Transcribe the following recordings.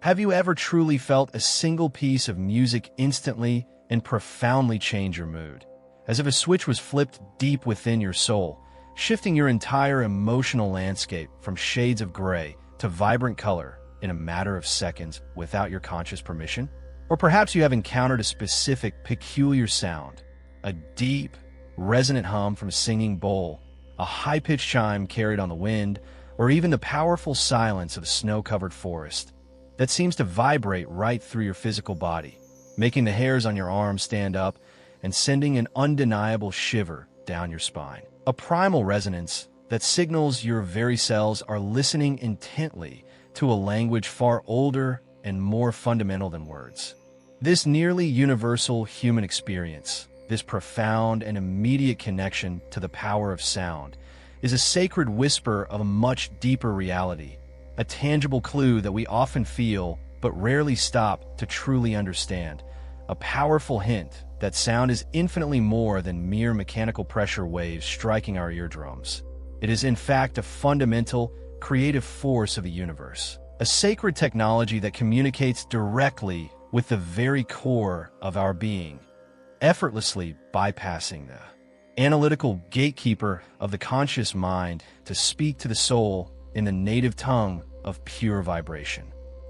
Have you ever truly felt a single piece of music instantly and profoundly change your mood? As if a switch was flipped deep within your soul, shifting your entire emotional landscape from shades of gray to vibrant color in a matter of seconds without your conscious permission? Or perhaps you have encountered a specific, peculiar sound, a deep, resonant hum from a singing bowl, a high-pitched chime carried on the wind, or even the powerful silence of a snow-covered forest that seems to vibrate right through your physical body, making the hairs on your arms stand up and sending an undeniable shiver down your spine. A primal resonance that signals your very cells are listening intently to a language far older and more fundamental than words. This nearly universal human experience, this profound and immediate connection to the power of sound, is a sacred whisper of a much deeper reality, a tangible clue that we often feel but rarely stop to truly understand, a powerful hint that sound is infinitely more than mere mechanical pressure waves striking our eardrums. It is in fact a fundamental, creative force of the universe, a sacred technology that communicates directly with the very core of our being, effortlessly bypassing the analytical gatekeeper of the conscious mind to speak to the soul in the native tongue of pure vibration.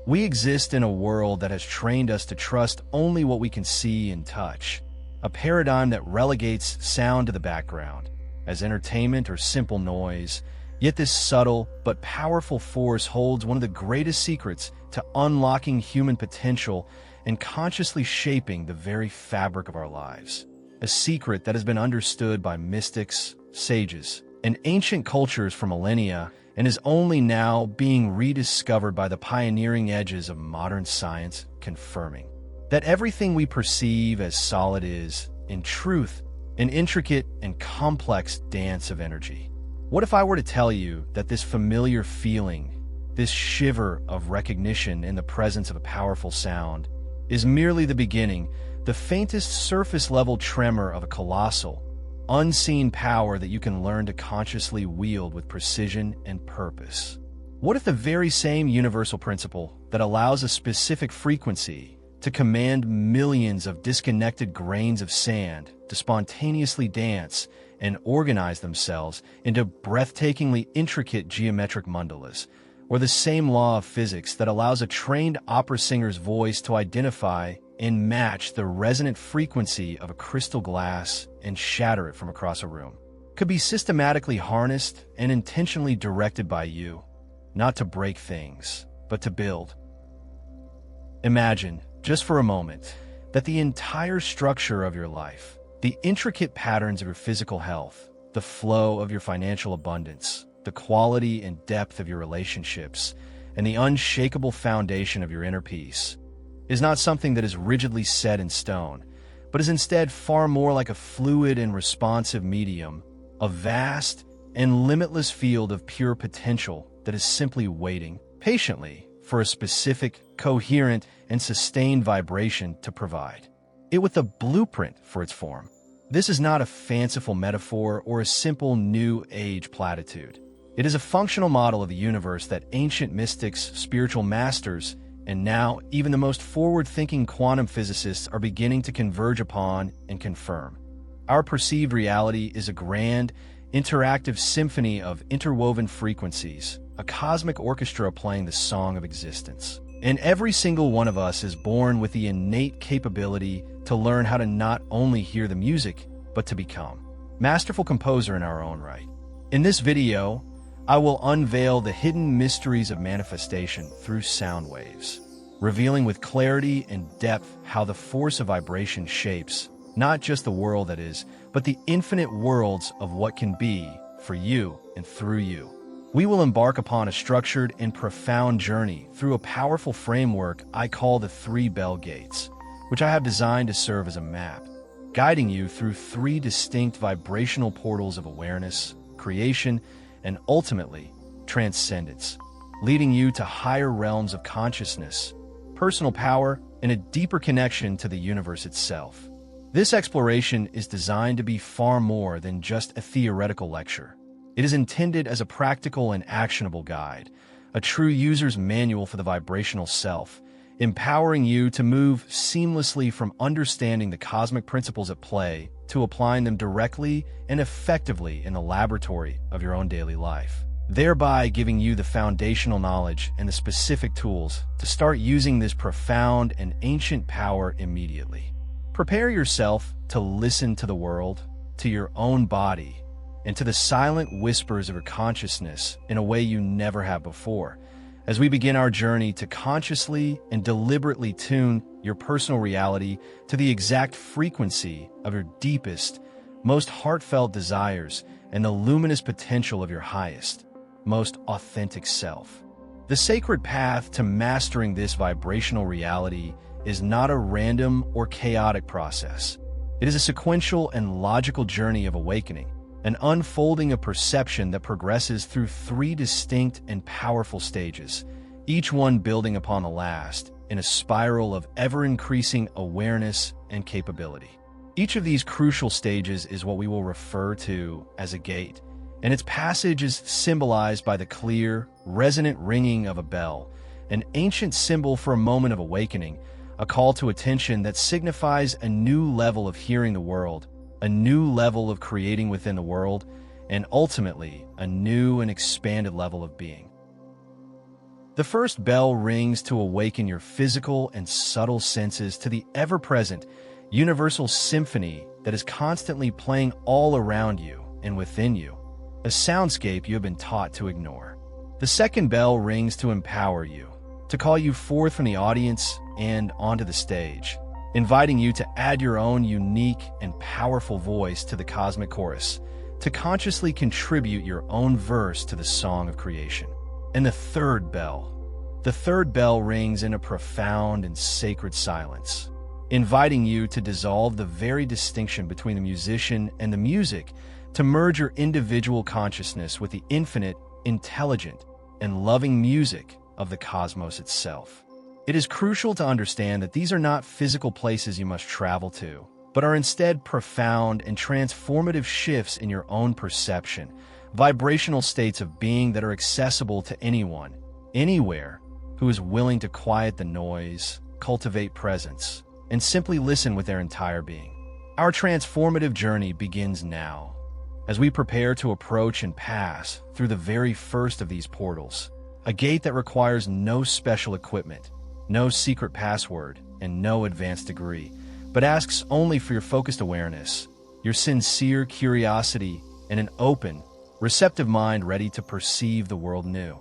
We exist in a world that has trained us to trust only what we can see and touch, a paradigm that relegates sound to the background as entertainment or simple noise. Yet this subtle but powerful force holds one of the greatest secrets to unlocking human potential and consciously shaping the very fabric of our lives. A secret that has been understood by mystics, sages, and ancient cultures for millennia and is only now being rediscovered by the pioneering edges of modern science, confirming that everything we perceive as solid is, in truth, an intricate and complex dance of energy. What if I were to tell you that this familiar feeling, this shiver of recognition in the presence of a powerful sound, is merely the beginning, the faintest surface-level tremor of a colossal, unseen power that you can learn to consciously wield with precision and purpose? What if the very same universal principle that allows a specific frequency to command millions of disconnected grains of sand to spontaneously dance and organize themselves into breathtakingly intricate geometric mandalas, or the same law of physics that allows a trained opera singer's voice to identify and match the resonant frequency of a crystal glass and shatter it from across a room, could be systematically harnessed and intentionally directed by you, not to break things, but to build. Imagine, just for a moment, that the entire structure of your life, the intricate patterns of your physical health, the flow of your financial abundance, the quality and depth of your relationships, and the unshakable foundation of your inner peace, is not something that is rigidly set in stone, but is instead far more like a fluid and responsive medium, a vast and limitless field of pure potential that is simply waiting patiently for a specific, coherent, and sustained vibration to provide it with a blueprint for its form. This is not a fanciful metaphor or a simple New Age platitude. It is a functional model of the universe that ancient mystics, spiritual masters, and now even the most forward-thinking quantum physicists are beginning to converge upon and confirm. Our perceived reality is a grand, interactive symphony of interwoven frequencies, a cosmic orchestra playing the song of existence. And every single one of us is born with the innate capability to learn how to not only hear the music, but to become masterful composer in our own right. In this video, I will unveil the hidden mysteries of manifestation through sound waves, revealing with clarity and depth how the force of vibration shapes not just the world that is, but the infinite worlds of what can be for you and through you. We will embark upon a structured and profound journey through a powerful framework I call the 3 bell gates, which I have designed to serve as a map, guiding you through 3 distinct vibrational portals of awareness, creation, and ultimately, transcendence, leading you to higher realms of consciousness, personal power, and a deeper connection to the universe itself. This exploration is designed to be far more than just a theoretical lecture. It is intended as a practical and actionable guide, a true user's manual for the vibrational self, empowering you to move seamlessly from understanding the cosmic principles at play to applying them directly and effectively in the laboratory of your own daily life, thereby giving you the foundational knowledge and the specific tools to start using this profound and ancient power immediately. Prepare yourself to listen to the world, to your own body, and to the silent whispers of your consciousness in a way you never have before, as we begin our journey to consciously and deliberately tune your personal reality to the exact frequency of your deepest, most heartfelt desires and the luminous potential of your highest, most authentic self. The sacred path to mastering this vibrational reality is not a random or chaotic process. It is a sequential and logical journey of awakening, an unfolding of perception that progresses through 3 distinct and powerful stages, each one building upon the last in a spiral of ever-increasing awareness and capability. Each of these crucial stages is what we will refer to as a gate, and its passage is symbolized by the clear, resonant ringing of a bell, an ancient symbol for a moment of awakening, a call to attention that signifies a new level of hearing the world, a new level of creating within the world, and ultimately, a new and expanded level of being. The first bell rings to awaken your physical and subtle senses to the ever-present, universal symphony that is constantly playing all around you and within you, a soundscape you have been taught to ignore. The second bell rings to empower you, to call you forth from the audience and onto the stage, inviting you to add your own unique and powerful voice to the cosmic chorus, to consciously contribute your own verse to the song of creation. And the third bell rings in a profound and sacred silence, inviting you to dissolve the very distinction between the musician and the music, to merge your individual consciousness with the infinite, intelligent, and loving music of the cosmos itself. It is crucial to understand that these are not physical places you must travel to, but are instead profound and transformative shifts in your own perception, vibrational states of being that are accessible to anyone, anywhere, who is willing to quiet the noise, cultivate presence, and simply listen with their entire being. Our transformative journey begins now, as we prepare to approach and pass through the very first of these portals, a gate that requires no special equipment, no secret password, and no advanced degree, but asks only for your focused awareness, your sincere curiosity, and an open, receptive mind ready to perceive the world new.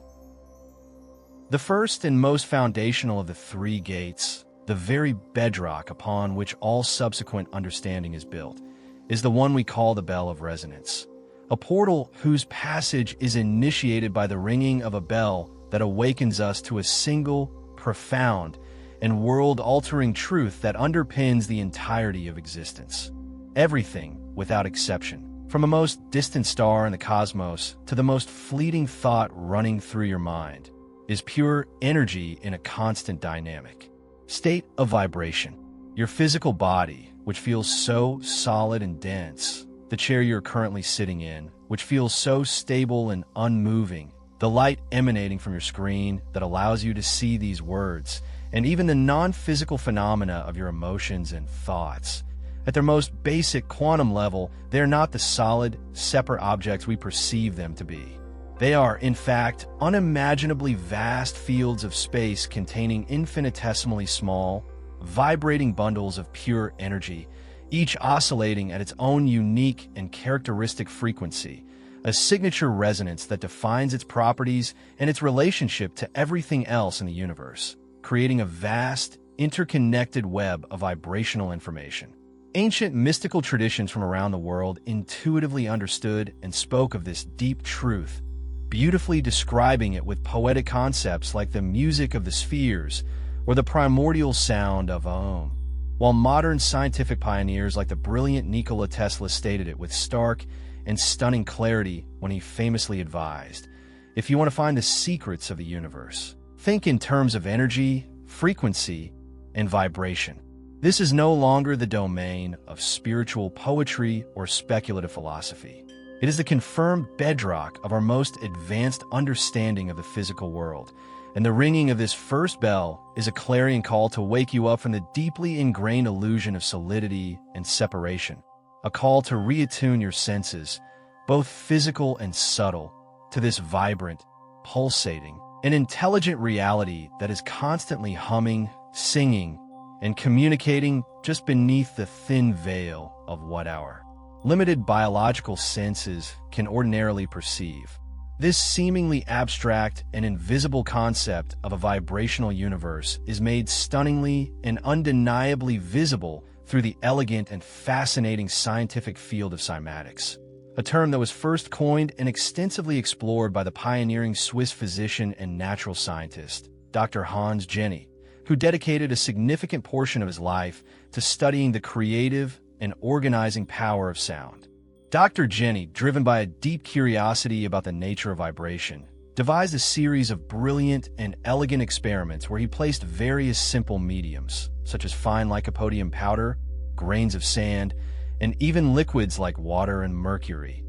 The first and most foundational of the 3 gates, the very bedrock upon which all subsequent understanding is built, is the one we call the Bell of Resonance, a portal whose passage is initiated by the ringing of a bell that awakens us to a single, profound, and world-altering truth that underpins the entirety of existence. Everything, without exception, from the most distant star in the cosmos to the most fleeting thought running through your mind, is pure energy in a constant dynamic state of vibration. Your physical body, which feels so solid and dense, the chair you're currently sitting in, which feels so stable and unmoving, the light emanating from your screen that allows you to see these words, and even the non-physical phenomena of your emotions and thoughts. At their most basic quantum level, they are not the solid, separate objects we perceive them to be. They are, in fact, unimaginably vast fields of space containing infinitesimally small, vibrating bundles of pure energy, each oscillating at its own unique and characteristic frequency, a signature resonance that defines its properties and its relationship to everything else in the universe, creating a vast, interconnected web of vibrational information. Ancient mystical traditions from around the world intuitively understood and spoke of this deep truth, beautifully describing it with poetic concepts like the music of the spheres or the primordial sound of Om, while modern scientific pioneers like the brilliant Nikola Tesla stated it with stark and stunning clarity when he famously advised, "If you want to find the secrets of the universe, think in terms of energy, frequency, and vibration." This is no longer the domain of spiritual poetry or speculative philosophy. It is the confirmed bedrock of our most advanced understanding of the physical world, And the ringing of this first bell is a clarion call to wake you up from the deeply ingrained illusion of solidity and separation. A call to reattune your senses, both physical and subtle, to this vibrant, pulsating, and intelligent reality that is constantly humming, singing, and communicating just beneath the thin veil of what our limited biological senses can ordinarily perceive. This seemingly abstract and invisible concept of a vibrational universe is made stunningly and undeniably visible through the elegant and fascinating scientific field of cymatics, a term that was first coined and extensively explored by the pioneering Swiss physician and natural scientist, Dr. Hans Jenny, who dedicated a significant portion of his life to studying the creative and organizing power of sound. Dr. Jenny, driven by a deep curiosity about the nature of vibration, devised a series of brilliant and elegant experiments where he placed various simple mediums, such as fine lycopodium powder, grains of sand, and even liquids like water and mercury,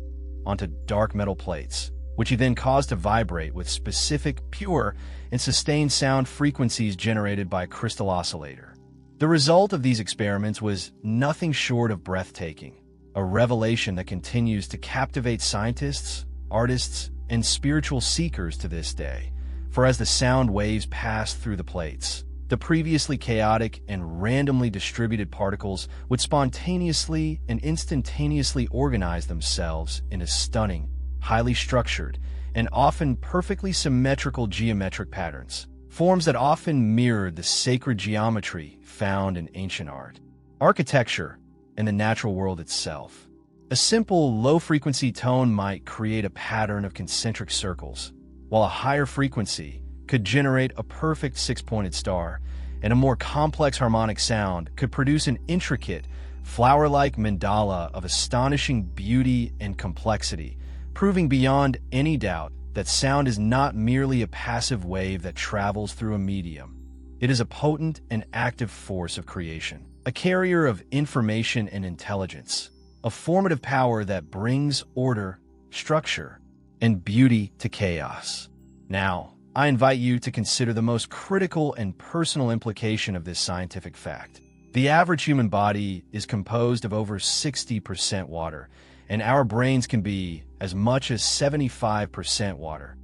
onto dark metal plates, which he then caused to vibrate with specific, pure, and sustained sound frequencies generated by a crystal oscillator. The result of these experiments was nothing short of breathtaking, a revelation that continues to captivate scientists, artists, and spiritual seekers to this day. For as the sound waves pass through the plates, the previously chaotic and randomly distributed particles would spontaneously and instantaneously organize themselves into stunning, highly structured, and often perfectly symmetrical geometric patterns, forms that often mirrored the sacred geometry found in ancient art, architecture, and the natural world itself. A simple, low-frequency tone might create a pattern of concentric circles, while a higher frequency could generate a perfect six-pointed star, and a more complex harmonic sound could produce an intricate, flower-like mandala of astonishing beauty and complexity, proving beyond any doubt that sound is not merely a passive wave that travels through a medium. It is a potent and active force of creation, a carrier of information and intelligence, a formative power that brings order, structure, and beauty to chaos. Now, I invite you to consider the most critical and personal implication of this scientific fact. The average human body is composed of over 60% water, and our brains can be as much as 75% water.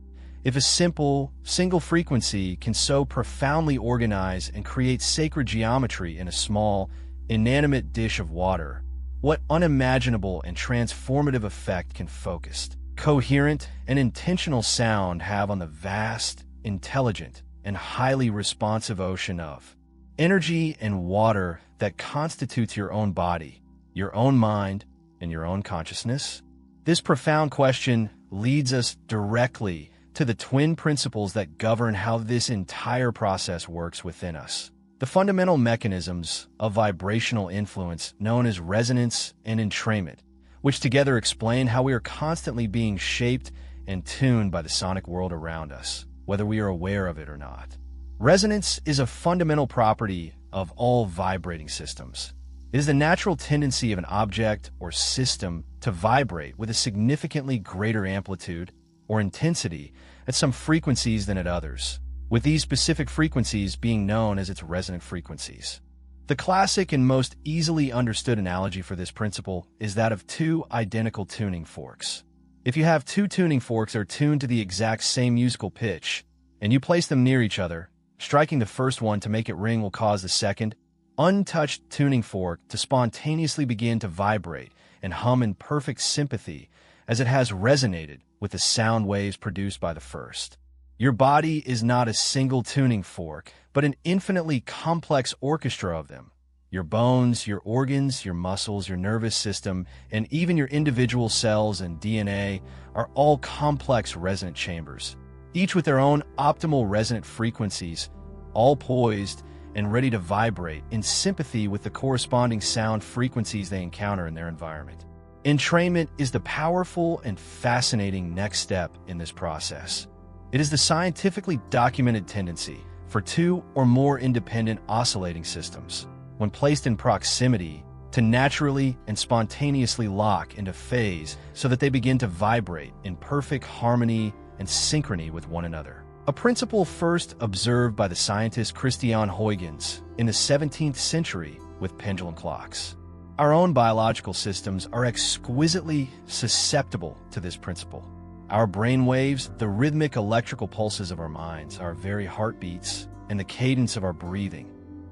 If a simple, single frequency can so profoundly organize and create sacred geometry in a small, inanimate dish of water, what unimaginable and transformative effect can focused, coherent, and intentional sound have on the vast, intelligent, and highly responsive ocean of energy and water that constitutes your own body, your own mind, and your own consciousness? This profound question leads us directly to the twin principles that govern how this entire process works within us. The fundamental mechanisms of vibrational influence known as resonance and entrainment, which together explain how we are constantly being shaped and tuned by the sonic world around us, whether we are aware of it or not. Resonance is a fundamental property of all vibrating systems. It is the natural tendency of an object or system to vibrate with a significantly greater amplitude or intensity at some frequencies than at others, with these specific frequencies being known as its resonant frequencies. The classic and most easily understood analogy for this principle is that of two identical tuning forks. If you have two tuning forks that are tuned to the exact same musical pitch, and you place them near each other, striking the first one to make it ring will cause the second, untouched tuning fork to spontaneously begin to vibrate and hum in perfect sympathy as it has resonated with the sound waves produced by the first. Your body is not a single tuning fork, but an infinitely complex orchestra of them. Your bones, your organs, your muscles, your nervous system, and even your individual cells and DNA are all complex resonant chambers, each with their own optimal resonant frequencies, all poised and ready to vibrate in sympathy with the corresponding sound frequencies they encounter in their environment. Entrainment is the powerful and fascinating next step in this process. It is the scientifically documented tendency for two or more independent oscillating systems, when placed in proximity, to naturally and spontaneously lock into phase so that they begin to vibrate in perfect harmony and synchrony with one another. a principle first observed by the scientist Christian Huygens in the 17th century with pendulum clocks. Our own biological systems are exquisitely susceptible to this principle. Our brain waves, the rhythmic electrical pulses of our minds, our very heartbeats, and the cadence of our breathing.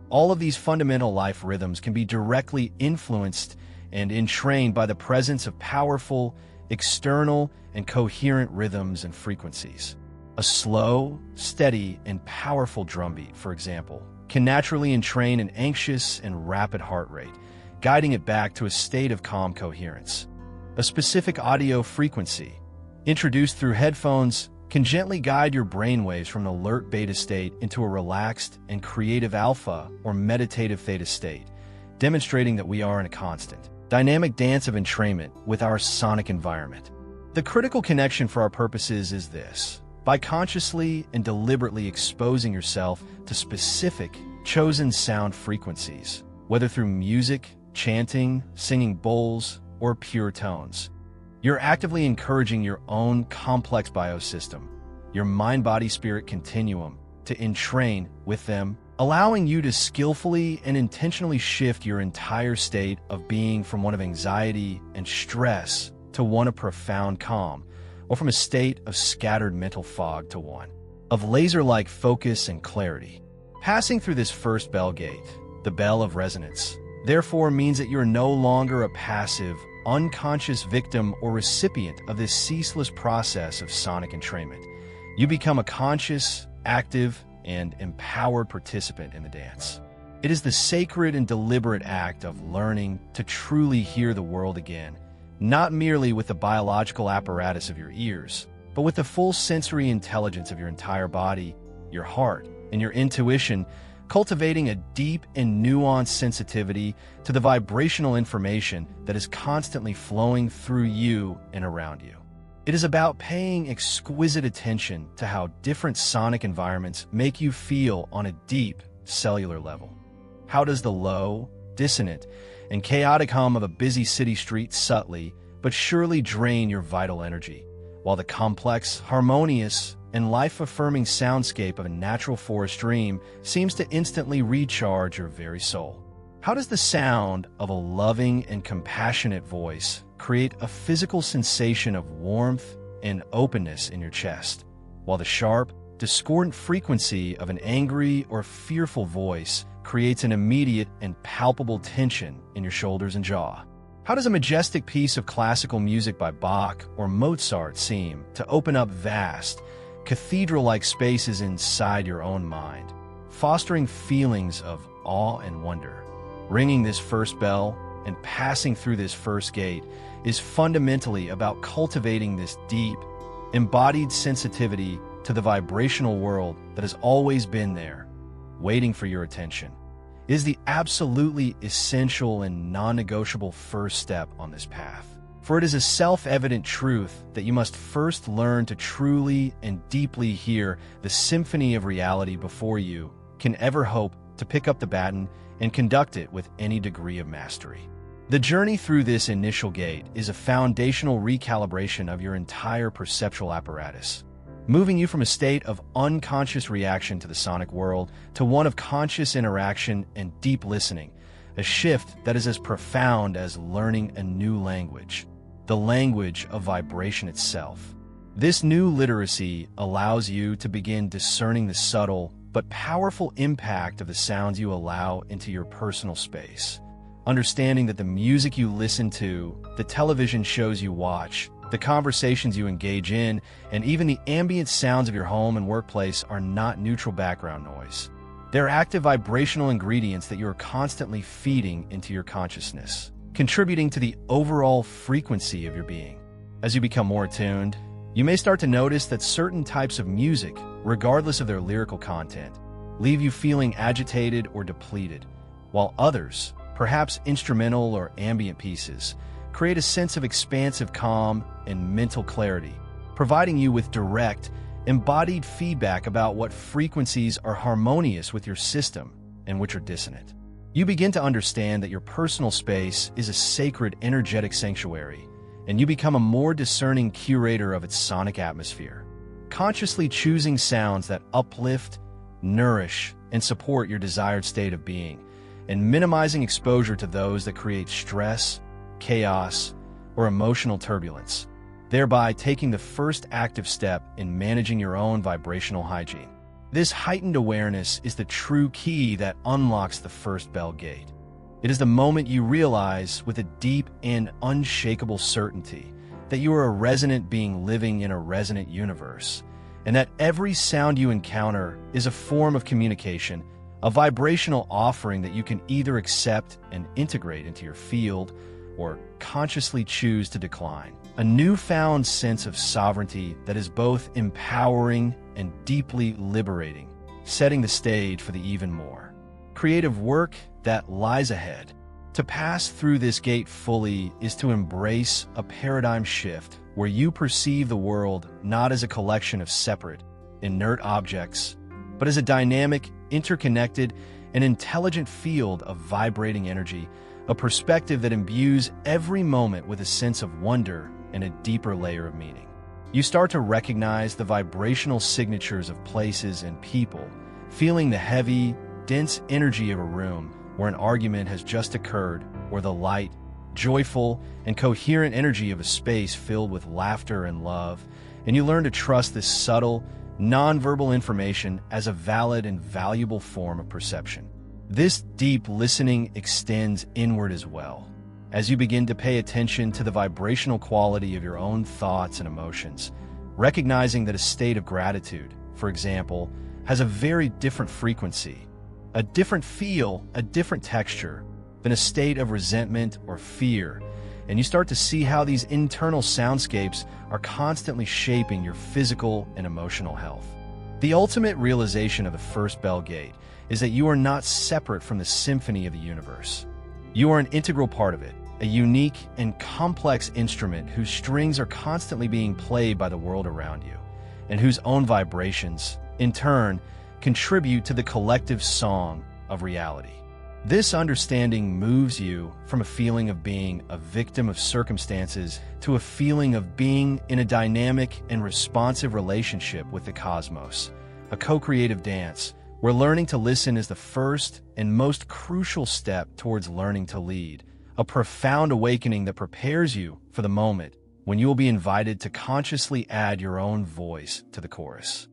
All of these fundamental life rhythms can be directly influenced and entrained by the presence of powerful, external, and coherent rhythms and frequencies. A slow, steady, and powerful drumbeat, for example, can naturally entrain an anxious and rapid heart rate, guiding it back to a state of calm coherence. A specific audio frequency, introduced through headphones, can gently guide your brainwaves from an alert beta state into a relaxed and creative alpha or meditative theta state, demonstrating that we are in a constant, dynamic dance of entrainment with our sonic environment. The critical connection for our purposes is this: by consciously and deliberately exposing yourself to specific, chosen sound frequencies, whether through music, chanting, singing bowls, or pure tones, you're actively encouraging your own complex biosystem, your mind-body-spirit continuum, to entrain with them, allowing you to skillfully and intentionally shift your entire state of being from one of anxiety and stress to one of profound calm, or from a state of scattered mental fog to one of laser-like focus and clarity. Passing through this first bell gate, the bell of resonance, therefore means that you're no longer a passive, unconscious victim or recipient of this ceaseless process of sonic entrainment. You become a conscious, active, and empowered participant in the dance. It is the sacred and deliberate act of learning to truly hear the world again, not merely with the biological apparatus of your ears, but with the full sensory intelligence of your entire body, your heart, and your intuition, cultivating a deep and nuanced sensitivity to the vibrational information that is constantly flowing through you and around you. It is about paying exquisite attention to how different sonic environments make you feel on a deep cellular level. How does the low, dissonant, and chaotic hum of a busy city street subtly but surely drain your vital energy, while the complex, harmonious, and life-affirming soundscape of a natural forest stream seems to instantly recharge your very soul? How does the sound of a loving and compassionate voice create a physical sensation of warmth and openness in your chest, while the sharp, discordant frequency of an angry or fearful voice creates an immediate and palpable tension in your shoulders and jaw? How does a majestic piece of classical music by Bach or Mozart seem to open up vast, cathedral-like spaces inside your own mind, fostering feelings of awe and wonder? Ringing this first bell and passing through this first gate is fundamentally about cultivating this deep, embodied sensitivity to the vibrational world that has always been there, waiting for your attention. It is the absolutely essential and non-negotiable first step on this path. For it is a self-evident truth that you must first learn to truly and deeply hear the symphony of reality before you can ever hope to pick up the baton and conduct it with any degree of mastery. The journey through this initial gate is a foundational recalibration of your entire perceptual apparatus, moving you from a state of unconscious reaction to the sonic world to one of conscious interaction and deep listening, a shift that is as profound as learning a new language, the language of vibration itself. This new literacy allows you to begin discerning the subtle but powerful impact of the sounds you allow into your personal space, understanding that the music you listen to, the television shows you watch, the conversations you engage in, and even the ambient sounds of your home and workplace are not neutral background noise. They're active vibrational ingredients that you are constantly feeding into your consciousness, contributing to the overall frequency of your being. As you become more attuned, you may start to notice that certain types of music, regardless of their lyrical content, leave you feeling agitated or depleted, while others, perhaps instrumental or ambient pieces, create a sense of expansive calm and mental clarity, providing you with direct, embodied feedback about what frequencies are harmonious with your system and which are dissonant. You begin to understand that your personal space is a sacred energetic sanctuary, and you become a more discerning curator of its sonic atmosphere, consciously choosing sounds that uplift, nourish, and support your desired state of being, and minimizing exposure to those that create stress, chaos, or emotional turbulence, thereby taking the first active step in managing your own vibrational hygiene. This heightened awareness is the true key that unlocks the first bell gate. It is the moment you realize with a deep and unshakable certainty that you are a resonant being living in a resonant universe, and that every sound you encounter is a form of communication, a vibrational offering that you can either accept and integrate into your field or consciously choose to decline. A newfound sense of sovereignty that is both empowering and deeply liberating, setting the stage for the even more creative work that lies ahead. To pass through this gate fully is to embrace a paradigm shift where you perceive the world not as a collection of separate, inert objects, but as a dynamic, interconnected, and intelligent field of vibrating energy, a perspective that imbues every moment with a sense of wonder and a deeper layer of meaning. You start to recognize the vibrational signatures of places and people, feeling the heavy, dense energy of a room where an argument has just occurred, or the light, joyful, and coherent energy of a space filled with laughter and love, and you learn to trust this subtle, nonverbal information as a valid and valuable form of perception. This deep listening extends inward as well, as you begin to pay attention to the vibrational quality of your own thoughts and emotions, recognizing that a state of gratitude, for example, has a very different frequency, a different feel, a different texture than a state of resentment or fear, and you start to see how these internal soundscapes are constantly shaping your physical and emotional health. The ultimate realization of the first bell gate is that you are not separate from the symphony of the universe. You are an integral part of it, a unique and complex instrument whose strings are constantly being played by the world around you, and whose own vibrations, in turn, contribute to the collective song of reality. This understanding moves you from a feeling of being a victim of circumstances to a feeling of being in a dynamic and responsive relationship with the cosmos, a co-creative dance where learning to listen is the first and most crucial step towards learning to lead, a profound awakening that prepares you for the moment when you will be invited to consciously add your own voice to the chorus.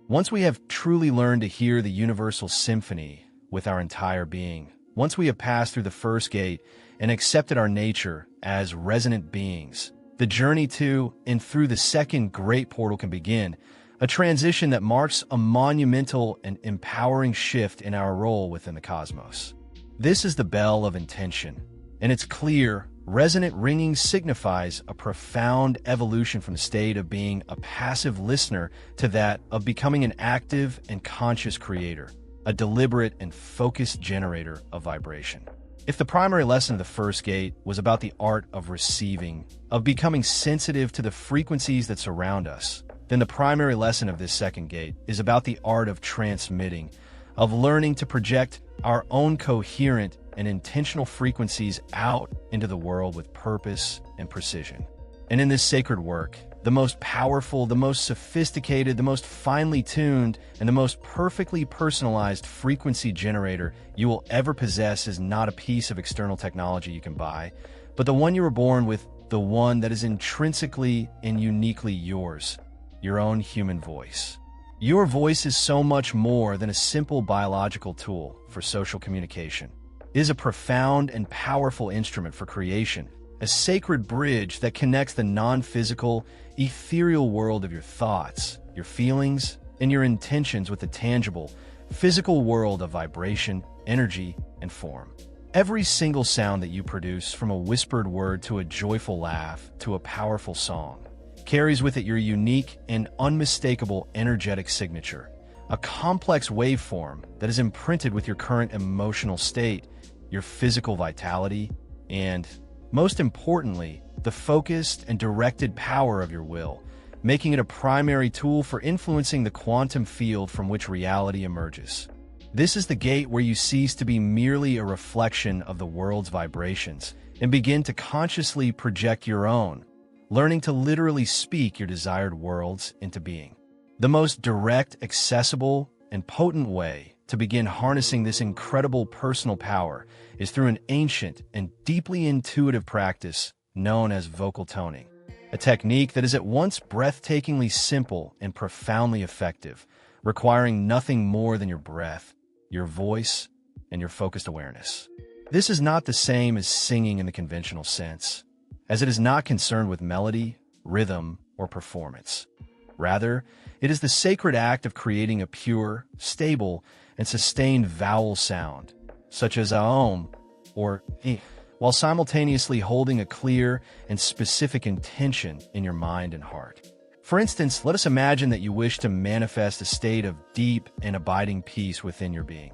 Once we have truly learned to hear the universal symphony with our entire being, once we have passed through the first gate and accepted our nature as resonant beings, the journey to and through the second great portal can begin, a transition that marks a monumental and empowering shift in our role within the cosmos. This is the bell of intention, and its clear, resonant ringing signifies a profound evolution from the state of being a passive listener to that of becoming an active and conscious creator, a deliberate and focused generator of vibration. If the primary lesson of the first gate was about the art of receiving, of becoming sensitive to the frequencies that surround us, then the primary lesson of this second gate is about the art of transmitting, of learning to project our own coherent and intentional frequencies out into the world with purpose and precision. And in this sacred work, the most powerful, the most sophisticated, the most finely tuned, and the most perfectly personalized frequency generator you will ever possess is not a piece of external technology you can buy, but the one you were born with, the one that is intrinsically and uniquely yours, your own human voice. Your voice is so much more than a simple biological tool for social communication. It is a profound and powerful instrument for creation, a sacred bridge that connects the non-physical, ethereal world of your thoughts, your feelings, and your intentions with the tangible, physical world of vibration, energy, and form. Every single sound that you produce, from a whispered word to a joyful laugh to a powerful song, carries with it your unique and unmistakable energetic signature, a complex waveform that is imprinted with your current emotional state, your physical vitality, and, most importantly, the focused and directed power of your will, making it a primary tool for influencing the quantum field from which reality emerges. This is the gate where you cease to be merely a reflection of the world's vibrations and begin to consciously project your own, learning to literally speak your desired worlds into being. The most direct, accessible, and potent way to begin harnessing this incredible personal power is through an ancient and deeply intuitive practice known as vocal toning, a technique that is at once breathtakingly simple and profoundly effective, requiring nothing more than your breath, your voice, and your focused awareness. This is not the same as singing in the conventional sense, as it is not concerned with melody, rhythm, or performance. Rather, it is the sacred act of creating a pure, stable, and sustained vowel sound, such as aum or eh, while simultaneously holding a clear and specific intention in your mind and heart. For instance, let us imagine that you wish to manifest a state of deep and abiding peace within your being.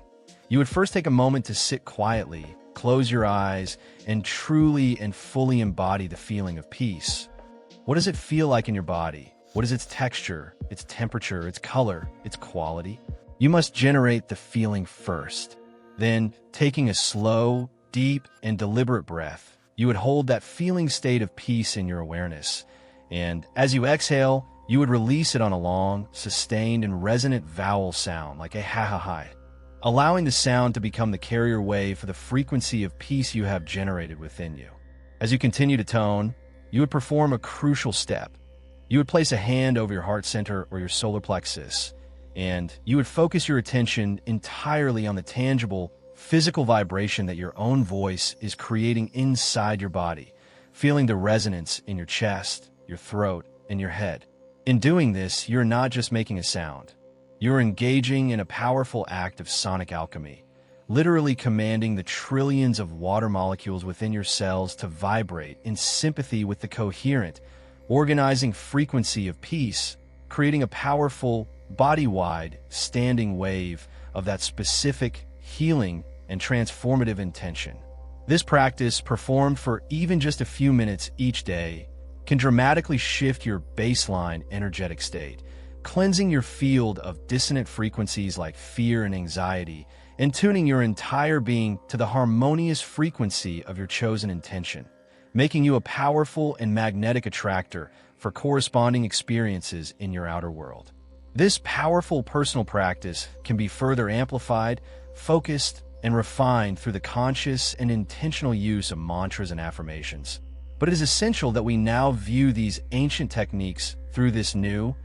You would first take a moment to sit quietly, close your eyes, and truly and fully embody the feeling of peace. What does it feel like in your body? What is its texture, its temperature, its color, its quality? You must generate the feeling first. Then, taking a slow, deep, and deliberate breath, you would hold that feeling state of peace in your awareness. And as you exhale, you would release it on a long, sustained, and resonant vowel sound like a ha-ha-hi, allowing the sound to become the carrier wave for the frequency of peace you have generated within you. As you continue to tone, you would perform a crucial step. You would place a hand over your heart center or your solar plexus, and you would focus your attention entirely on the tangible, physical vibration that your own voice is creating inside your body, feeling the resonance in your chest, your throat, and your head. In doing this, you're not just making a sound. You're engaging in a powerful act of sonic alchemy, literally commanding the trillions of water molecules within your cells to vibrate in sympathy with the coherent, organizing frequency of peace, creating a powerful, body-wide, standing wave of that specific, healing, and transformative intention. This practice, performed for even just a few minutes each day, can dramatically shift your baseline energetic state, cleansing your field of dissonant frequencies like fear and anxiety, and tuning your entire being to the harmonious frequency of your chosen intention, making you a powerful and magnetic attractor for corresponding experiences in your outer world. This powerful personal practice can be further amplified, focused, and refined through the conscious and intentional use of mantras and affirmations. But it is essential that we now view these ancient techniques through this new,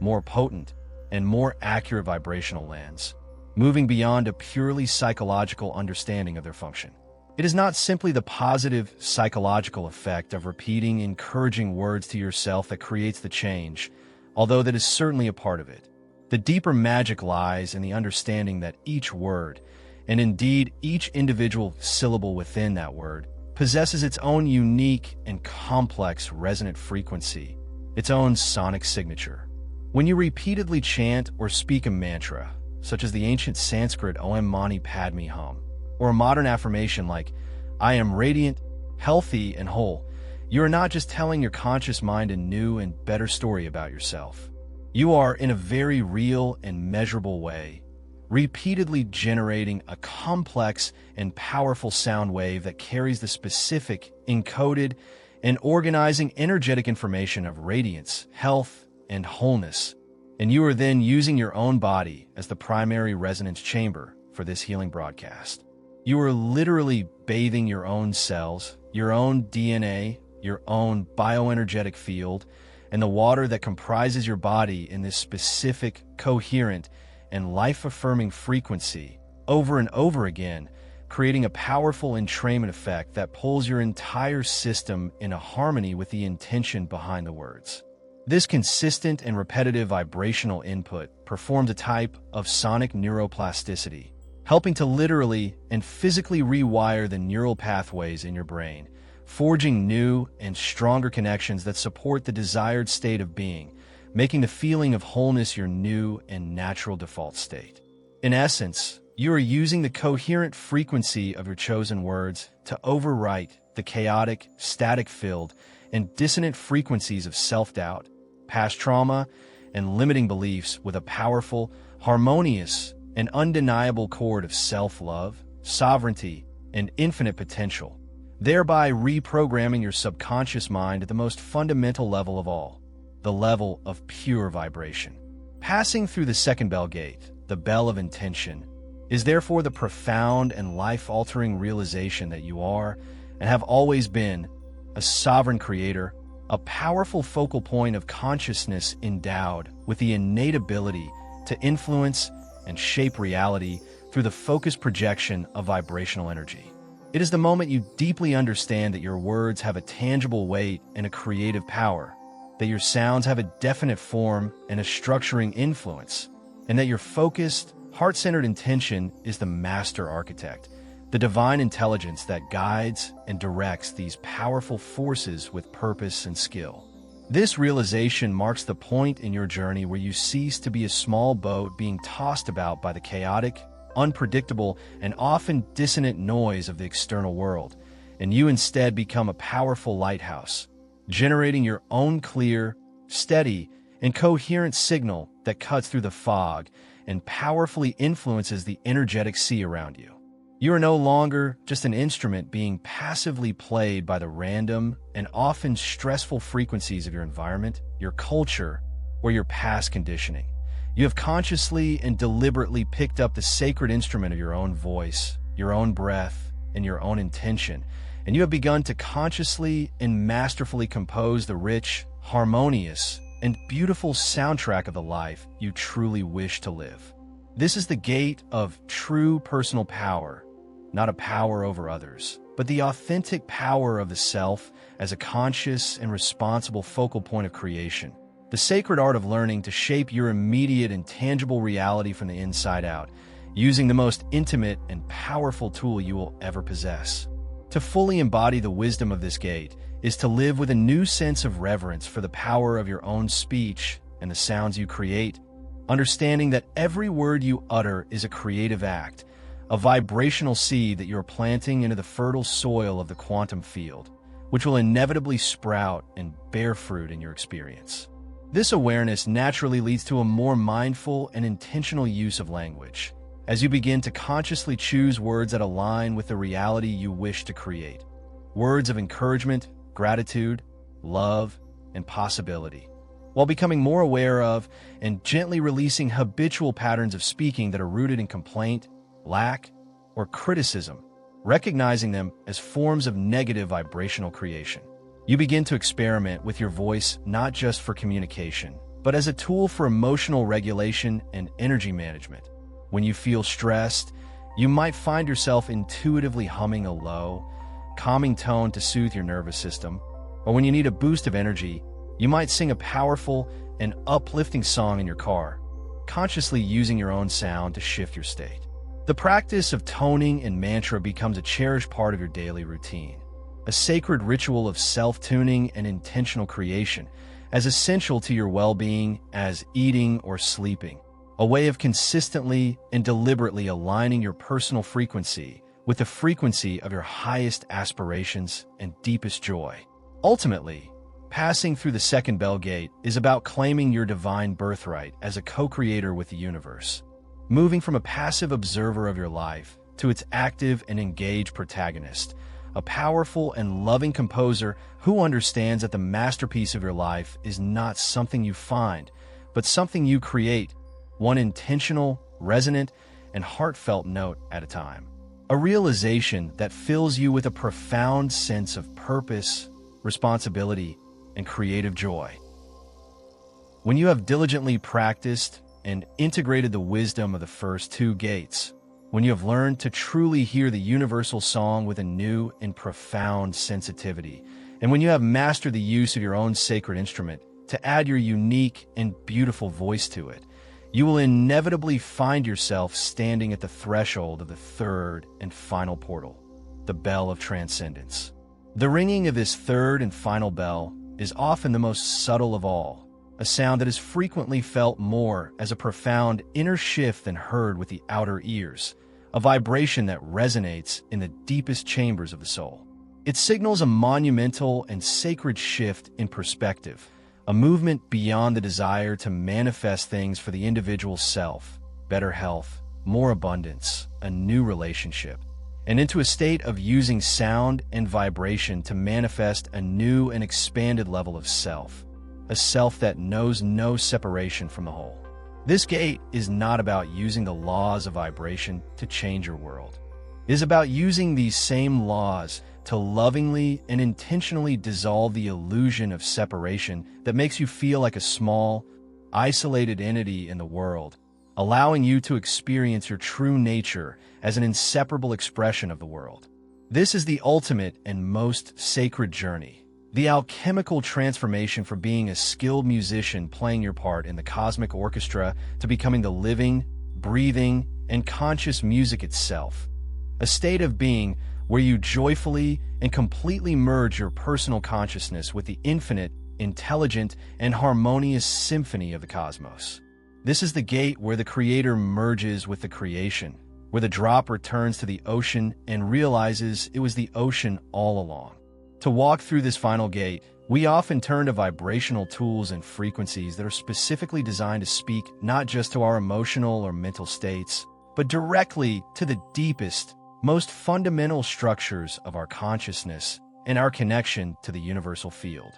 more potent, and more accurate vibrational lens, moving beyond a purely psychological understanding of their function. It is not simply the positive psychological effect of repeating encouraging words to yourself that creates the change, although that is certainly a part of it. The deeper magic lies in the understanding that each word, and indeed each individual syllable within that word, possesses its own unique and complex resonant frequency, its own sonic signature. When you repeatedly chant or speak a mantra, such as the ancient Sanskrit Om Mani Padme Hum, or a modern affirmation like, I am radiant, healthy, and whole, you are not just telling your conscious mind a new and better story about yourself. You are, in a very real and measurable way, repeatedly generating a complex and powerful sound wave that carries the specific, encoded, and organizing energetic information of radiance, health, and wholeness. And you are then using your own body as the primary resonance chamber for this healing broadcast. You are literally bathing your own cells, your own DNA, your own bioenergetic field, and the water that comprises your body in this specific, coherent, and life-affirming frequency over and over again, creating a powerful entrainment effect that pulls your entire system in a harmony with the intention behind the words. This consistent and repetitive vibrational input performs a type of sonic neuroplasticity, helping to literally and physically rewire the neural pathways in your brain, forging new and stronger connections that support the desired state of being, making the feeling of wholeness your new and natural default state. In essence, you are using the coherent frequency of your chosen words to overwrite the chaotic, static-filled, and dissonant frequencies of self-doubt, past trauma, and limiting beliefs with a powerful, harmonious, and undeniable chord of self-love, sovereignty, and infinite potential, thereby reprogramming your subconscious mind at the most fundamental level of all, the level of pure vibration. Passing through the second bell gate, the bell of intention, is therefore the profound and life-altering realization that you are, and have always been, a sovereign creator, a powerful focal point of consciousness endowed with the innate ability to influence and shape reality through the focused projection of vibrational energy. It is the moment you deeply understand that your words have a tangible weight and a creative power, that your sounds have a definite form and a structuring influence, and that your focused, heart-centered intention is the master architect, the divine intelligence that guides and directs these powerful forces with purpose and skill. This realization marks the point in your journey where you cease to be a small boat being tossed about by the chaotic, unpredictable, and often dissonant noise of the external world, and you instead become a powerful lighthouse, generating your own clear, steady, and coherent signal that cuts through the fog and powerfully influences the energetic sea around you. You are no longer just an instrument being passively played by the random and often stressful frequencies of your environment, your culture, or your past conditioning. You have consciously and deliberately picked up the sacred instrument of your own voice, your own breath, and your own intention, and you have begun to consciously and masterfully compose the rich, harmonious, and beautiful soundtrack of the life you truly wish to live. This is the gate of true personal power, not a power over others, but the authentic power of the self as a conscious and responsible focal point of creation. The sacred art of learning to shape your immediate and tangible reality from the inside out, using the most intimate and powerful tool you will ever possess. To fully embody the wisdom of this gate is to live with a new sense of reverence for the power of your own speech and the sounds you create, understanding that every word you utter is a creative act, a vibrational seed that you are planting into the fertile soil of the quantum field, which will inevitably sprout and bear fruit in your experience. This awareness naturally leads to a more mindful and intentional use of language, as you begin to consciously choose words that align with the reality you wish to create. Words of encouragement, gratitude, love, and possibility, while becoming more aware of and gently releasing habitual patterns of speaking that are rooted in complaint, lack, or criticism, recognizing them as forms of negative vibrational creation. You begin to experiment with your voice not just for communication, but as a tool for emotional regulation and energy management. When you feel stressed, you might find yourself intuitively humming a low, calming tone to soothe your nervous system, or when you need a boost of energy, you might sing a powerful and uplifting song in your car, consciously using your own sound to shift your state. The practice of toning and mantra becomes a cherished part of your daily routine, a sacred ritual of self-tuning and intentional creation, as essential to your well-being as eating or sleeping, a way of consistently and deliberately aligning your personal frequency with the frequency of your highest aspirations and deepest joy. Ultimately, passing through the second bell gate is about claiming your divine birthright as a co-creator with the universe, moving from a passive observer of your life to its active and engaged protagonist, a powerful and loving composer who understands that the masterpiece of your life is not something you find, but something you create, one intentional, resonant, and heartfelt note at a time. A realization that fills you with a profound sense of purpose, responsibility, and creative joy. When you have diligently practiced and integrated the wisdom of the first two gates, when you have learned to truly hear the universal song with a new and profound sensitivity, and when you have mastered the use of your own sacred instrument to add your unique and beautiful voice to it, you will inevitably find yourself standing at the threshold of the third and final portal, the bell of transcendence. The ringing of this third and final bell is often the most subtle of all, a sound that is frequently felt more as a profound inner shift than heard with the outer ears, a vibration that resonates in the deepest chambers of the soul. It signals a monumental and sacred shift in perspective, a movement beyond the desire to manifest things for the individual self, better health, more abundance, a new relationship. and into a state of using sound and vibration to manifest a new and expanded level of self, a self that knows no separation from the whole. This gate is not about using the laws of vibration to change your world. It is about using these same laws to lovingly and intentionally dissolve the illusion of separation that makes you feel like a small, isolated entity in the world, allowing you to experience your true nature as an inseparable expression of the world. This is the ultimate and most sacred journey, the alchemical transformation from being a skilled musician playing your part in the cosmic orchestra to becoming the living, breathing, and conscious music itself. A state of being where you joyfully and completely merge your personal consciousness with the infinite, intelligent, and harmonious symphony of the cosmos. This is the gate where the creator merges with the creation, where the drop returns to the ocean and realizes it was the ocean all along. To walk through this final gate, we often turn to vibrational tools and frequencies that are specifically designed to speak not just to our emotional or mental states, but directly to the deepest, most fundamental structures of our consciousness and our connection to the universal field.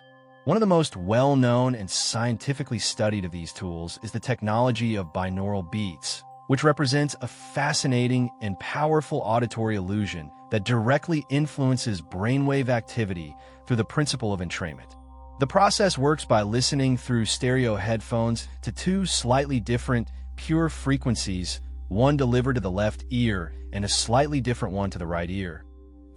One of the most well-known and scientifically studied of these tools is the technology of binaural beats, which represents a fascinating and powerful auditory illusion that directly influences brainwave activity through the principle of entrainment. The process works by listening through stereo headphones to two slightly different, pure frequencies, one delivered to the left ear and a slightly different one to the right ear.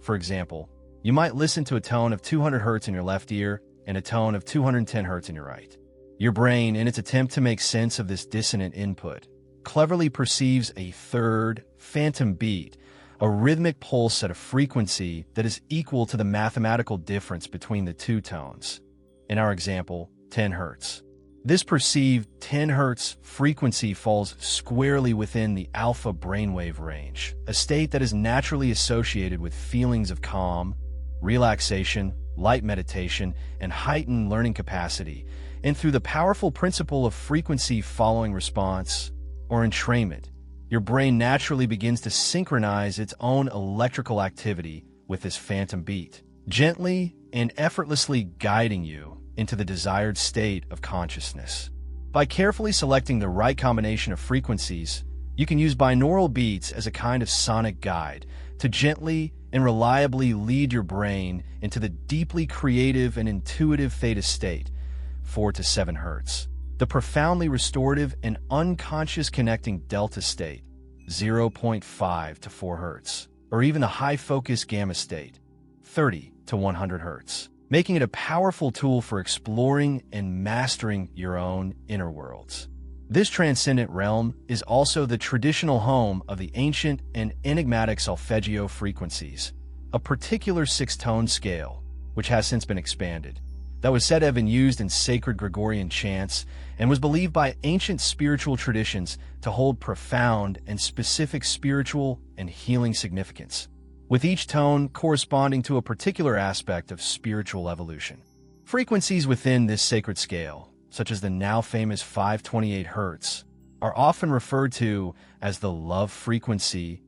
For example, you might listen to a tone of 200 Hz in your left ear and a tone of 210 Hz in your right. Your brain, in its attempt to make sense of this dissonant input, cleverly perceives a third, phantom beat, a rhythmic pulse at a frequency that is equal to the mathematical difference between the two tones. In our example, 10 Hz. This perceived 10 Hz frequency falls squarely within the alpha brainwave range, a state that is naturally associated with feelings of calm, relaxation, light meditation, and heightened learning capacity, and through the powerful principle of frequency following response, or entrainment, your brain naturally begins to synchronize its own electrical activity with this phantom beat, gently and effortlessly guiding you into the desired state of consciousness. By carefully selecting the right combination of frequencies, you can use binaural beats as a kind of sonic guide to gently and reliably lead your brain into the deeply creative and intuitive theta state, 4 to 7 Hz, the profoundly restorative and unconscious connecting delta state, 0.5 to 4 Hz, or even the high-focus gamma state, 30 to 100 Hz, making it a powerful tool for exploring and mastering your own inner worlds. This transcendent realm is also the traditional home of the ancient and enigmatic solfeggio frequencies, a particular six-tone scale, which has since been expanded, that was said to have been used in sacred Gregorian chants and was believed by ancient spiritual traditions to hold profound and specific spiritual and healing significance, with each tone corresponding to a particular aspect of spiritual evolution. Frequencies within this sacred scale, such as the now famous 528 Hz, are often referred to as the love frequency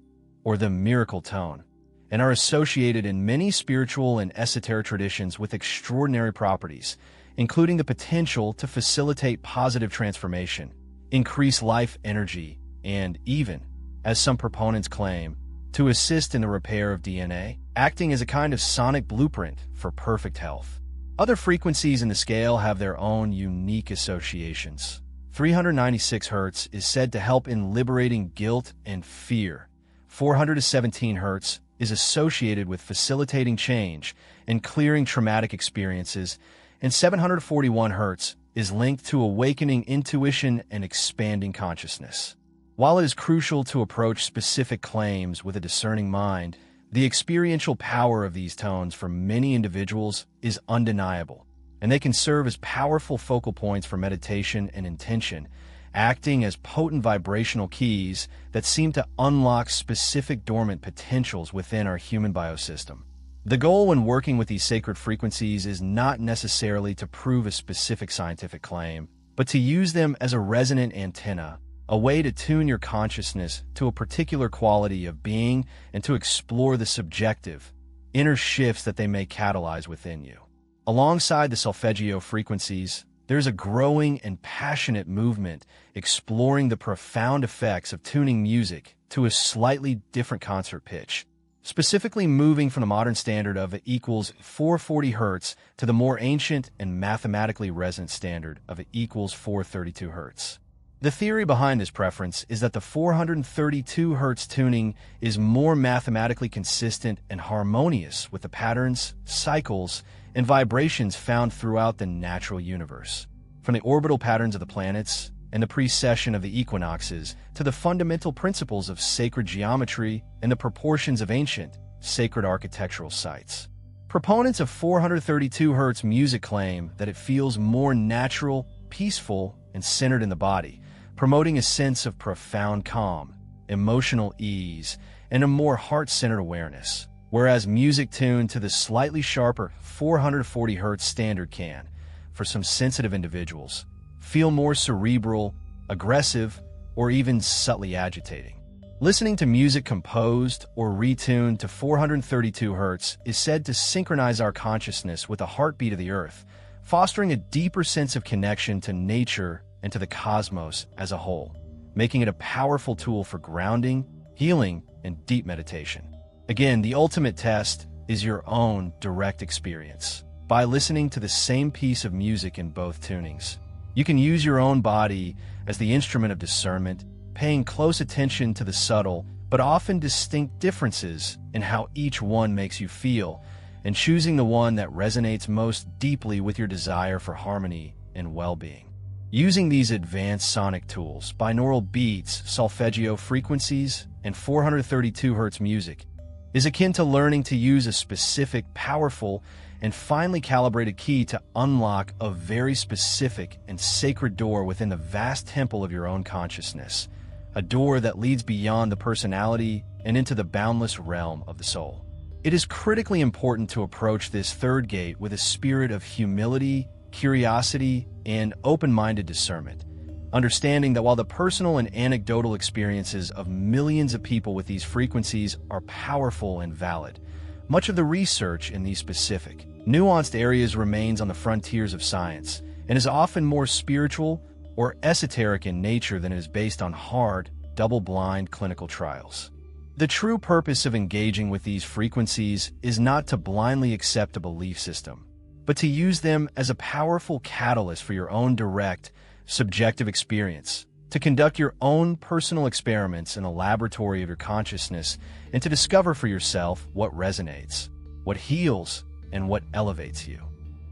or the miracle tone, and are associated in many spiritual and esoteric traditions with extraordinary properties, including the potential to facilitate positive transformation, increase life energy, and even, as some proponents claim, to assist in the repair of DNA, acting as a kind of sonic blueprint for perfect health. Other frequencies in the scale have their own unique associations. 396 Hz is said to help in liberating guilt and fear. 417 Hz is associated with facilitating change and clearing traumatic experiences, and 741 Hz is linked to awakening intuition and expanding consciousness. While it is crucial to approach specific claims with a discerning mind, the experiential power of these tones for many individuals is undeniable, and they can serve as powerful focal points for meditation and intention, acting as potent vibrational keys that seem to unlock specific dormant potentials within our human biosystem. The goal when working with these sacred frequencies is not necessarily to prove a specific scientific claim, but to use them as a resonant antenna, a way to tune your consciousness to a particular quality of being and to explore the subjective, inner shifts that they may catalyze within you. Alongside the solfeggio frequencies, there's a growing and passionate movement exploring the profound effects of tuning music to a slightly different concert pitch, specifically moving from the modern standard of it equals 440 Hz to the more ancient and mathematically resonant standard of it equals 432 Hz. The theory behind this preference is that the 432 Hz tuning is more mathematically consistent and harmonious with the patterns, cycles, and vibrations found throughout the natural universe. From the orbital patterns of the planets and the precession of the equinoxes to the fundamental principles of sacred geometry and the proportions of ancient, sacred architectural sites. Proponents of 432 Hz music claim that it feels more natural, peaceful, and centered in the body, promoting a sense of profound calm, emotional ease, and a more heart-centered awareness, whereas music tuned to the slightly sharper 440 Hz standard can, for some sensitive individuals, feel more cerebral, aggressive, or even subtly agitating. Listening to music composed or retuned to 432 Hz is said to synchronize our consciousness with the heartbeat of the earth, fostering a deeper sense of connection to nature and to the cosmos as a whole, making it a powerful tool for grounding, healing, and deep meditation. Again, the ultimate test is your own direct experience. By listening to the same piece of music in both tunings, you can use your own body as the instrument of discernment, paying close attention to the subtle but often distinct differences in how each one makes you feel, and choosing the one that resonates most deeply with your desire for harmony and well-being. Using these advanced sonic tools, binaural beats, solfeggio frequencies, and 432 Hz music, is akin to learning to use a specific, powerful, and finely calibrated key to unlock a very specific and sacred door within the vast temple of your own consciousness, a door that leads beyond the personality and into the boundless realm of the soul. It is critically important to approach this third gate with a spirit of humility, curiosity, and open-minded discernment, understanding that while the personal and anecdotal experiences of millions of people with these frequencies are powerful and valid, much of the research in these specific, nuanced areas remains on the frontiers of science and is often more spiritual or esoteric in nature than it is based on hard, double-blind clinical trials. The true purpose of engaging with these frequencies is not to blindly accept a belief system, but to use them as a powerful catalyst for your own direct, subjective experience, to conduct your own personal experiments in a laboratory of your consciousness, and to discover for yourself what resonates, what heals, and what elevates you.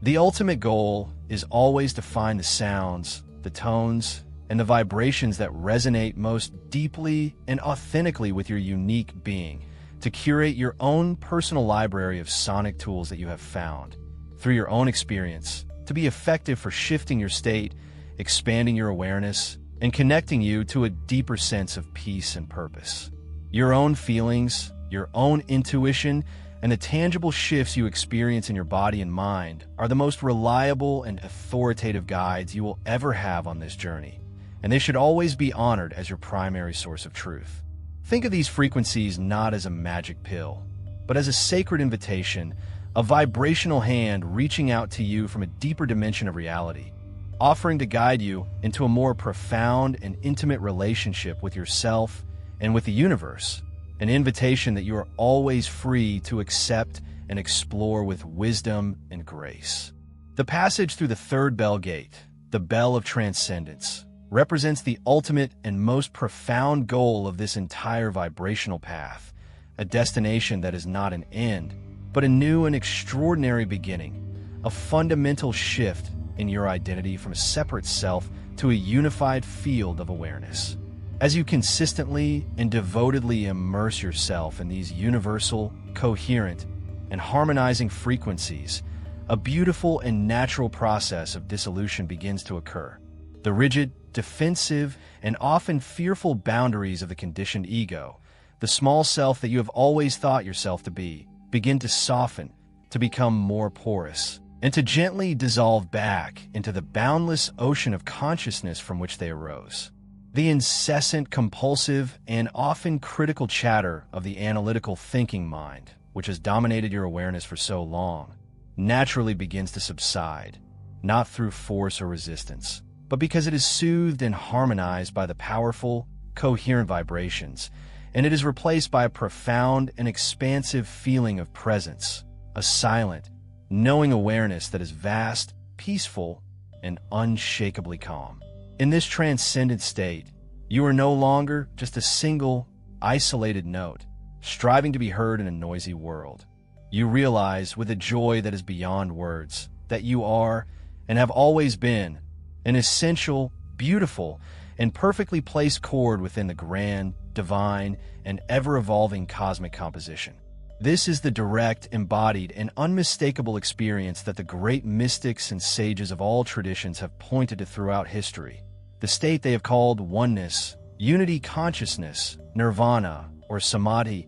The ultimate goal is always to find the sounds, the tones, and the vibrations that resonate most deeply and authentically with your unique being, to curate your own personal library of sonic tools that you have found, through your own experience, to be effective for shifting your state, expanding your awareness, and connecting you to a deeper sense of peace and purpose. Your own feelings, your own intuition, and the tangible shifts you experience in your body and mind are the most reliable and authoritative guides you will ever have on this journey, and they should always be honored as your primary source of truth. Think of these frequencies not as a magic pill, but as a sacred invitation, a vibrational hand reaching out to you from a deeper dimension of reality, offering to guide you into a more profound and intimate relationship with yourself and with the universe, an invitation that you are always free to accept and explore with wisdom and grace. The passage through the third bell gate, the bell of transcendence, represents the ultimate and most profound goal of this entire vibrational path, a destination that is not an end, but a new and extraordinary beginning, a fundamental shift in your identity from a separate self to a unified field of awareness. As you consistently and devotedly immerse yourself in these universal, coherent, and harmonizing frequencies, a beautiful and natural process of dissolution begins to occur. The rigid, defensive, and often fearful boundaries of the conditioned ego, the small self that you have always thought yourself to be, begin to soften, to become more porous, and to gently dissolve back into the boundless ocean of consciousness from which they arose. The incessant, compulsive, and often critical chatter of the analytical thinking mind, which has dominated your awareness for so long, naturally begins to subside, not through force or resistance, but because it is soothed and harmonized by the powerful, coherent vibrations, and it is replaced by a profound and expansive feeling of presence, a silent, knowing awareness that is vast, peaceful, and unshakably calm. In this transcendent state, you are no longer just a single, isolated note, striving to be heard in a noisy world. You realize with a joy that is beyond words that you are, and have always been, an essential, beautiful, and perfectly placed chord within the grand, divine, and ever-evolving cosmic composition. This is the direct, embodied, and unmistakable experience that the great mystics and sages of all traditions have pointed to throughout history. The state they have called oneness, unity consciousness, nirvana, or samadhi.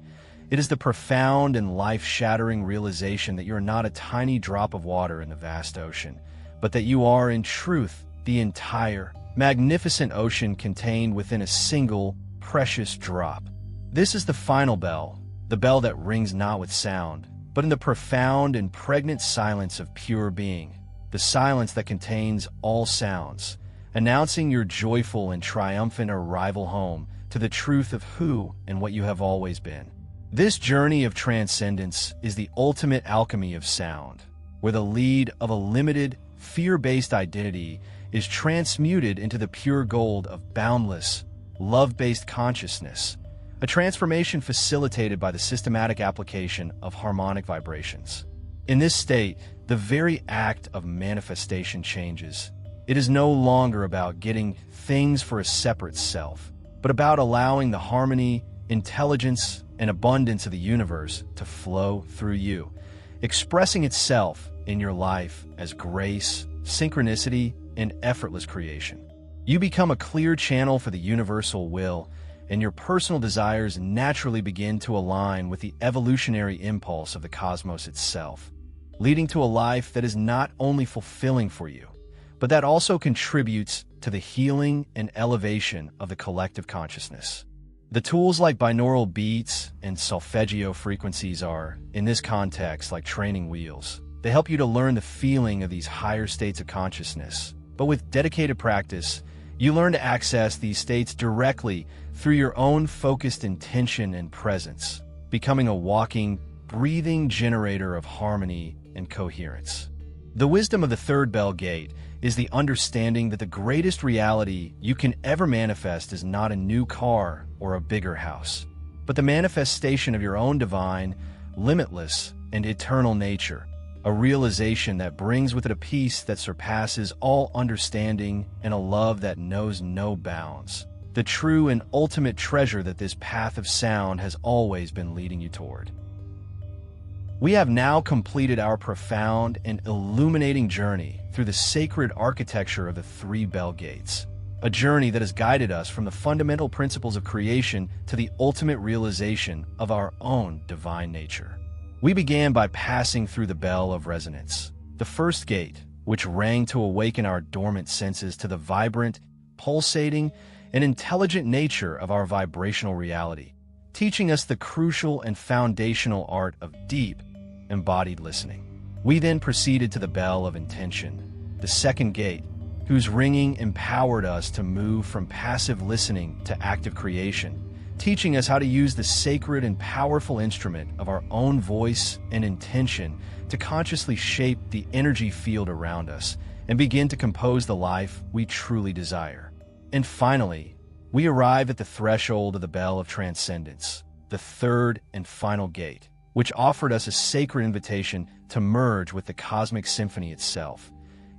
It is the profound and life-shattering realization that you are not a tiny drop of water in the vast ocean, but that you are, in truth, the entire, magnificent ocean contained within a single, precious drop. This is the final bell, the bell that rings not with sound, but in the profound and pregnant silence of pure being, the silence that contains all sounds, announcing your joyful and triumphant arrival home to the truth of who and what you have always been. This journey of transcendence is the ultimate alchemy of sound, where the lead of a limited, fear-based identity is transmuted into the pure gold of boundless, love-based consciousness, a transformation facilitated by the systematic application of harmonic vibrations. In this state, the very act of manifestation changes. It is no longer about getting things for a separate self, but about allowing the harmony, intelligence, and abundance of the universe to flow through you, expressing itself in your life as grace, synchronicity, and effortless creation. You become a clear channel for the universal will, and your personal desires naturally begin to align with the evolutionary impulse of the cosmos itself, leading to a life that is not only fulfilling for you, but that also contributes to the healing and elevation of the collective consciousness. The tools like binaural beats and solfeggio frequencies are, in this context, like training wheels. They help you to learn the feeling of these higher states of consciousness. But with dedicated practice, you learn to access these states directly through your own focused intention and presence, becoming a walking, breathing generator of harmony and coherence. The wisdom of the third bell gate is the understanding that the greatest reality you can ever manifest is not a new car or a bigger house, but the manifestation of your own divine, limitless, and eternal nature, a realization that brings with it a peace that surpasses all understanding and a love that knows no bounds, the true and ultimate treasure that this path of sound has always been leading you toward. We have now completed our profound and illuminating journey through the sacred architecture of the three bell gates, a journey that has guided us from the fundamental principles of creation to the ultimate realization of our own divine nature. We began by passing through the bell of resonance, the first gate, which rang to awaken our dormant senses to the vibrant, pulsating, and intelligent nature of our vibrational reality, teaching us the crucial and foundational art of deep, embodied listening. We then proceeded to the bell of intention, the second gate, whose ringing empowered us to move from passive listening to active creation, teaching us how to use the sacred and powerful instrument of our own voice and intention to consciously shape the energy field around us and begin to compose the life we truly desire. And finally, we arrive at the threshold of the bell of transcendence, the third and final gate, which offered us a sacred invitation to merge with the cosmic symphony itself,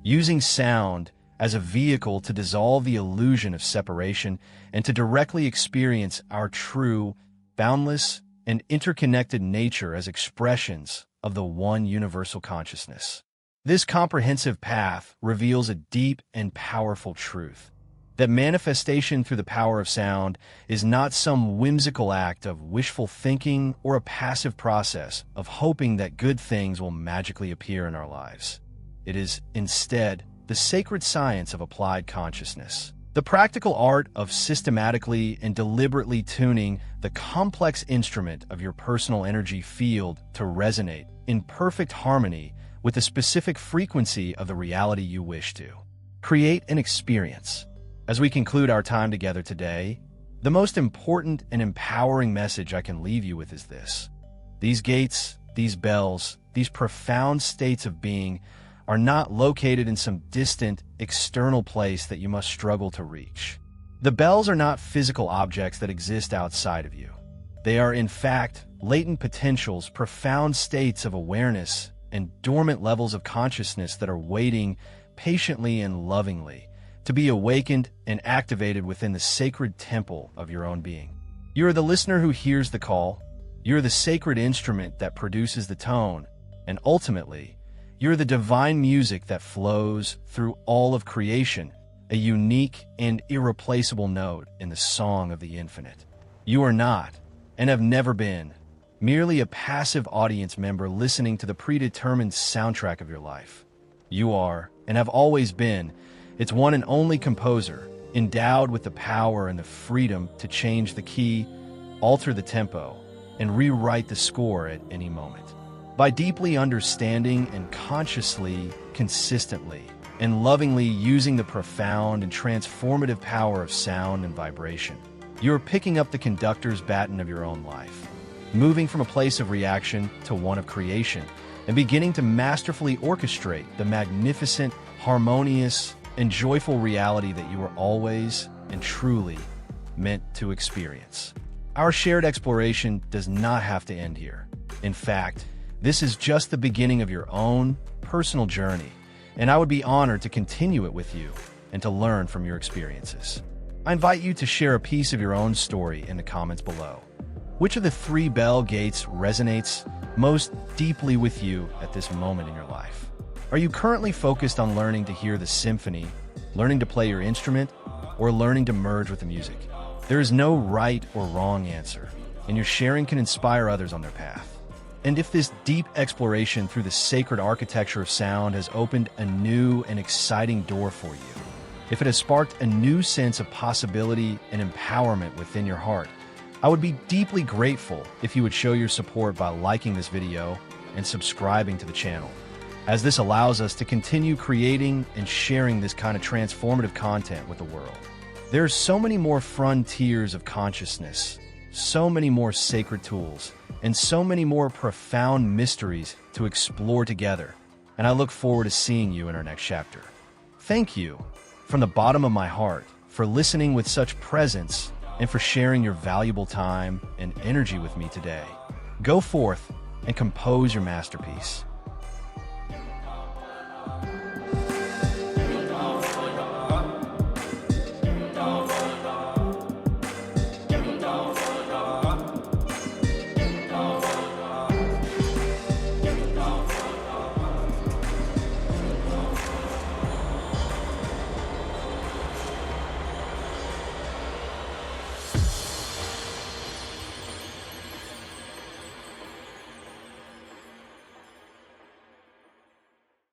using sound as a vehicle to dissolve the illusion of separation and to directly experience our true, boundless, and interconnected nature as expressions of the one universal consciousness. This comprehensive path reveals a deep and powerful truth, that manifestation through the power of sound is not some whimsical act of wishful thinking or a passive process of hoping that good things will magically appear in our lives. It is, instead, the sacred science of applied consciousness, The practical art of systematically and deliberately tuning the complex instrument of your personal energy field to resonate in perfect harmony with the specific frequency of the reality you wish to create an experience. As we conclude our time together today, the most important and empowering message I can leave you with is this. These gates, these bells, these profound states of being are not located in some distant, external place that you must struggle to reach. The bells are not physical objects that exist outside of you. They are, in fact, latent potentials, profound states of awareness, and dormant levels of consciousness that are waiting patiently and lovingly to be awakened and activated within the sacred temple of your own being. You are the listener who hears the call. You are the sacred instrument that produces the tone, and ultimately, you're the divine music that flows through all of creation, a unique and irreplaceable note in the song of the infinite. You are not, and have never been, merely a passive audience member listening to the predetermined soundtrack of your life. You are, and have always been, its one and only composer, endowed with the power and the freedom to change the key, alter the tempo, and rewrite the score at any moment. By deeply understanding and consciously, consistently, and lovingly using the profound and transformative power of sound and vibration, you're picking up the conductor's baton of your own life, moving from a place of reaction to one of creation, and beginning to masterfully orchestrate the magnificent, harmonious, and joyful reality that you were always and truly meant to experience. Our shared exploration does not have to end here. In fact, this is just the beginning of your own personal journey, and I would be honored to continue it with you and to learn from your experiences. I invite you to share a piece of your own story in the comments below. Which of the 3 bell gates resonates most deeply with you at this moment in your life? Are you currently focused on learning to hear the symphony, learning to play your instrument, or learning to merge with the music? There is no right or wrong answer, and your sharing can inspire others on their path. And if this deep exploration through the sacred architecture of sound has opened a new and exciting door for you, if it has sparked a new sense of possibility and empowerment within your heart, I would be deeply grateful if you would show your support by liking this video and subscribing to the channel, as this allows us to continue creating and sharing this kind of transformative content with the world. There are so many more frontiers of consciousness, so many more sacred tools, and so many more profound mysteries to explore together, and I look forward to seeing you in our next chapter. Thank you, from the bottom of my heart, for listening with such presence and for sharing your valuable time and energy with me today. Go forth and compose your masterpiece.